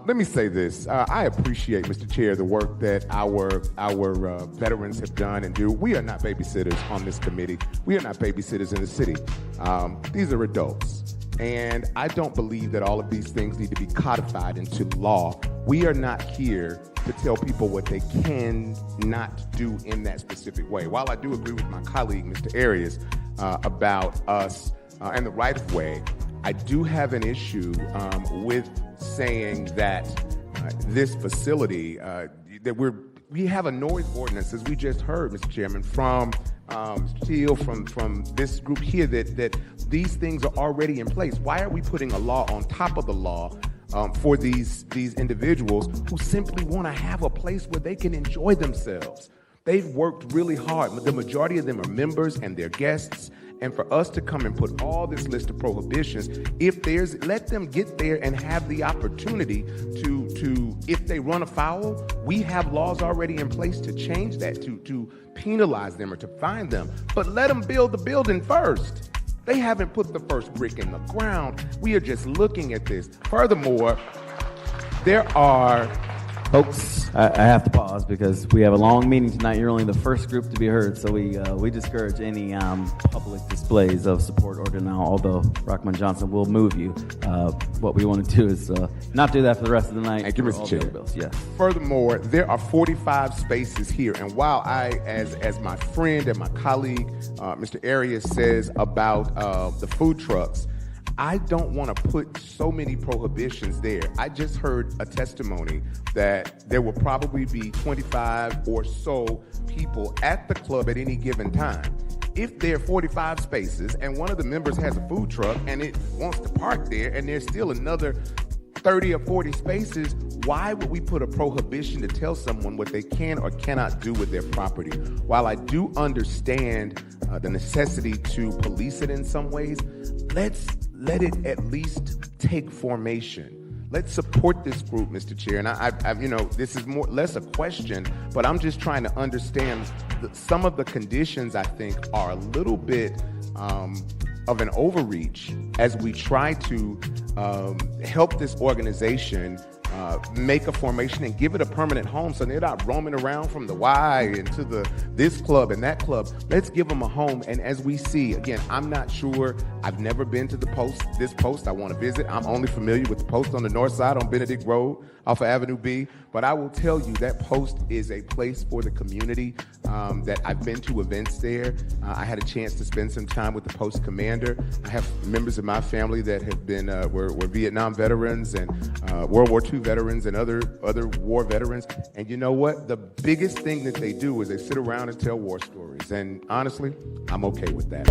Let me say this. I appreciate, Mr. Chair, the work that our veterans have done and do. We are not babysitters on this committee. We are not babysitters in the city. These are adults. And I don't believe that all of these things need to be codified into law. We are not here to tell people what they cannot do in that specific way. While I do agree with my colleague, Mr. Arias, about us and the right of way, I do have an issue with saying that this facility, that we have a noise ordinance, as we just heard, Mr. Chairman, from Mr. Teal, from this group here, that these things are already in place. Why are we putting a law on top of the law for these individuals who simply want to have a place where they can enjoy themselves? They've worked really hard. The majority of them are members and they're guests. And for us to come and put all this list of prohibitions, let them get there and have the opportunity to if they run afoul, we have laws already in place to change that, to penalize them or to fine them. But let them build the building first. They haven't put the first brick in the ground. We are just looking at this. Furthermore, there are... Folks, I have to pause because we have a long meeting tonight. You're only the first group to be heard, so we discourage any public displays of support or denial, although Rahman Johnson will move you. What we want to do is not do that for the rest of the night. Thank you, Mr. Chair. Yes. Furthermore, there are 45 spaces here, and while I, as my friend and my colleague, Mr. Arias says about the food trucks, I don't want to put so many prohibitions there. I just heard a testimony that there will probably be 25 or so people at the club at any given time. If there are 45 spaces and one of the members has a food truck and it wants to park there and there's still another 30 or 40 spaces, why would we put a prohibition to tell someone what they can or cannot do with their property? While I do understand the necessity to police it in some ways, let's let it at least take formation. Let's support this group, Mr. Chair. And this is less a question, but I'm just trying to understand some of the conditions I think are a little bit of an overreach as we try to help this organization make a formation and give it a permanent home so they're not roaming around from the Y into this club and that club. Let's give them a home. And as we see, again, I'm not sure. I've never been to this post. I want to visit. I'm only familiar with the post on the north side on Benedict Road off of Avenue B. But I will tell you that post is a place for the community, that I've been to events there. I had a chance to spend some time with the post commander. I have members of my family that have been were Vietnam veterans and World War II veterans and other war veterans. And you know what? The biggest thing that they do is they sit around and tell war stories. And honestly, I'm okay with that.